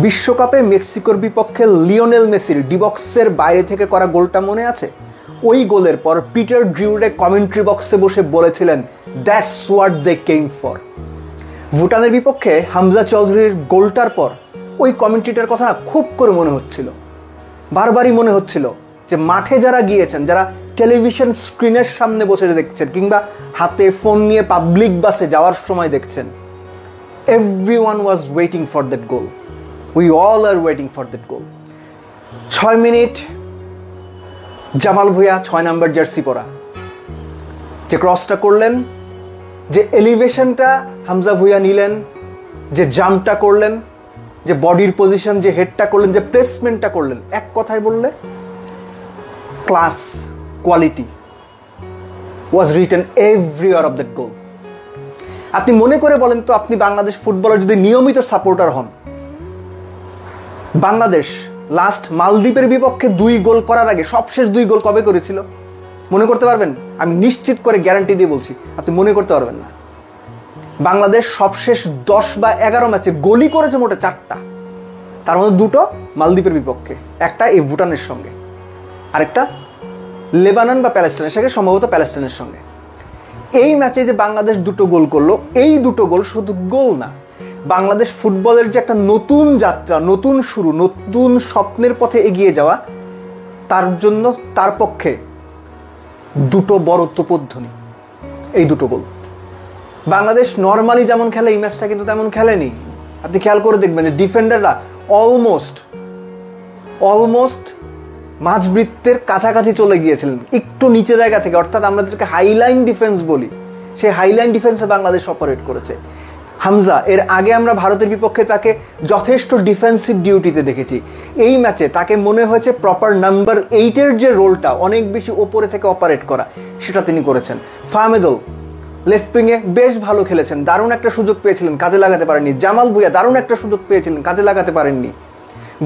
বিশ্বকাপে মেক্সিকোর বিপক্ষে লিওনেল মেসির ডিবক্সের বাইরে থেকে করা গোলটা মনে আছে? ওই গোলের পর পিটার ড্রিউরে কমেন্ট্রি বক্সে বসে বলেছিলেন, that's what they came for. ভুটানের বিপক্ষে হামজা চৌধুরীর গোলটার পর ওই কমেন্ট্রিটার কথা খুব করে মনে হচ্ছিল, বারবারই মনে হচ্ছিল যে মাঠে যারা গিয়েছেন, যারা টেলিভিশন স্ক্রিনের সামনে বসে দেখছেন কিংবা হাতে ফোন নিয়ে পাবলিক বাসে যাওয়ার সময় দেখছেন, everyone was waiting for that goal. We all are waiting for that goal. 6 minute Jamal Bhuiyan 6 number jersey পরা যে ক্রসটা করলেন, যে এলিভেশনটা হামজা ভুঁইয়া নিলেন, যে জাম্পটা করলেন, যে বডির পজিশন, যে হেডটা করলেন, যে প্লেসমেন্টটা করলেন, এক কথায় বললে class, quality was written everywhere of that goal. আপনি মনে করে বলেন তো, আপনি বাংলাদেশ ফুটবলের যদি নিয়মিত সাপোর্টার হন, বাংলাদেশ লাস্ট মালদ্বীপের বিপক্ষে 2 গোল করার আগে সবশেষ 2 গোল কবে করেছিল? মনে করতে পারবেন? আমি নিশ্চিত করে গ্যারান্টি দিয়ে বলছি, আপনি মনে করতে পারবেন না। বাংলাদেশ সবশেষ 10 বা 11 ম্যাচে গোলই করেছে মোটে 4টা, তার মধ্যে 2টো মালদ্বীপের বিপক্ষে, একটা এই ভুটানের সঙ্গে, আরেকটা লেবানন বা প্যালেস্টাইনের সঙ্গে, সম্ভবত প্যালেস্টাইনের সঙ্গে। এই ম্যাচে যে বাংলাদেশ 2টো গোল করলো, এই 2টো গোল শুধু গোল না, বাংলাদেশ ফুটবলের যে একটা নতুন যাত্রা, নতুন শুরু, নতুন স্বপ্নের পথে এগিয়ে যাওয়া, তার জন্য তার পক্ষে 2টো বড় তোপধ্বনি এই 2টো গোল। বাংলাদেশ নর্মালি যেমন খেলে এই ম্যাচটা কিন্তু তেমন খেলেনি। আপনি খেয়াল করে দেখবেন যে ডিফেন্ডাররা অলমোস্ট মাঝবৃত্তের কাছাকাছি চলে গিয়েছিলেন, একটু নিচে জায়গা থেকে, অর্থাৎ আমরা যেটাকে হাইলাইন ডিফেন্স বলি, সেই হাইলাইন ডিফেন্সে বাংলাদেশ অপারেট করেছে। হামজা, এর আগে আমরা ভারতের বিপক্ষে তাকে যথেষ্ট ডিফেন্সিভ ডিউটিতে দেখেছি। এই ম্যাচে তাকে মনে হয়েছে প্রপার নাম্বার 8-এর যে রোলটা, অনেক বেশি ওপরে থেকে অপারেট করা, সেটা তিনি করেছেন। ফাহমেদুল লেফট উইংয়ে বেশ ভালো খেলেছেন, দারুণ একটা সুযোগ পেয়েছিলেন, কাজে লাগাতে পারেননি। জামাল ভুঁইয়া দারুণ একটা সুযোগ পেয়েছিলেন, কাজে লাগাতে পারেননি।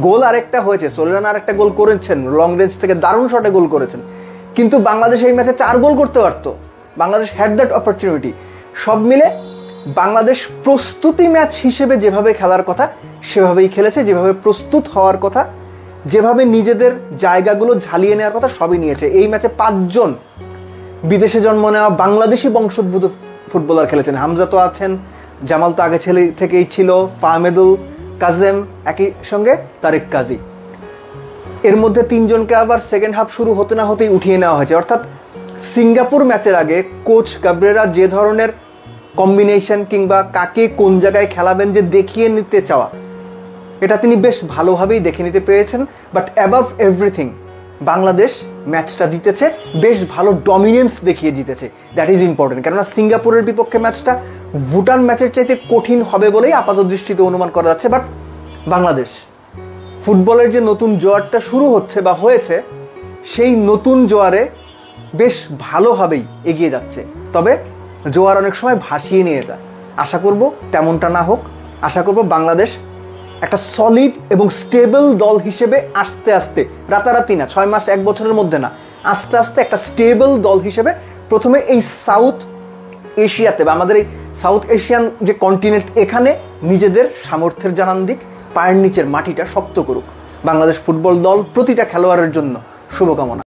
গোল আরেকটা হয়েছে, সোলেমান আরেকটা গোল করেছেন, লং রেঞ্জ থেকে দারুণ শটে গোল করেছেন, কিন্তু বাংলাদেশ এই ম্যাচে 4 গোল করতে পারত। Bangladesh had that opportunity. সব মিলে বাংলাদেশ প্রস্তুতি ম্যাচ হিসেবে যেভাবে খেলার কথা সেভাবেই খেলেছে, যেভাবে প্রস্তুত হওয়ার কথা, যেভাবে নিজেদের জায়গাগুলো ঝালিয়ে নেওয়ার কথা, সবই নিয়েছে। এই ম্যাচে 5 জন বিদেশে জন্ম নেওয়া বাংলাদেশি বংশোদ্ভূত ফুটবলার খেলেছেন। হামজা তো আছেন, জামাল তো আগে থেকেই ছিল, ফাহমেদুল, কাজেম, একই সঙ্গে তারেক কাজী। এর মধ্যে 3 জনকে আবার সেকেন্ড হাফ শুরু হতে না হতেই উঠিয়ে নেওয়া হয়েছে। অর্থাৎ সিঙ্গাপুর ম্যাচের আগে কোচ কাবরেরা যে ধরনের কম্বিনেশন কিংবা কাকে কোন জায়গায় খেলাবেন যে দেখিয়ে নিতে চাওয়া, এটা তিনি বেশ ভালোভাবেই দেখে নিতে পেরেছেন। বাট অ্যাবাভ এভরিথিং বাংলাদেশ ম্যাচটা জিতেছে, বেশ ভালো ডমিনেন্স দেখিয়ে জিতেছে। দ্যাট ইজ ইম্পর্টেন্ট, কেননা সিঙ্গাপুরের বিপক্ষে ম্যাচটা ভুটান ম্যাচের চাইতে কঠিন হবে বলেই আপাত দৃষ্টিতে অনুমান করা যাচ্ছে। বাট বাংলাদেশ ফুটবলের যে নতুন জোয়ারটা শুরু হচ্ছে বা হয়েছে, সেই নতুন জোয়ারে বেশ ভালোভাবেই এগিয়ে যাচ্ছে। তবে জোয়ার অনেক সময় ভাসিয়ে নিয়ে যায়। আশা করব তেমনটা না হোক। আশা করব বাংলাদেশ একটা সলিড এবং স্টেবল দল হিসেবে আস্তে আস্তে, রাতারাতি না, 6 মাস 1 বছরের মধ্যে না, আস্তে আস্তে একটা স্টেবল দল হিসেবে প্রথমে এই সাউথ এশিয়াতে বা আমাদের এই সাউথ এশিয়ান যে কন্টিনেন্ট, এখানে নিজেদের সামর্থ্যের জানান দিক, পায়ের নিচের মাটিটা শক্ত করুক। বাংলাদেশ ফুটবল দল প্রতিটা খেলোয়াড়ের জন্য শুভকামনা।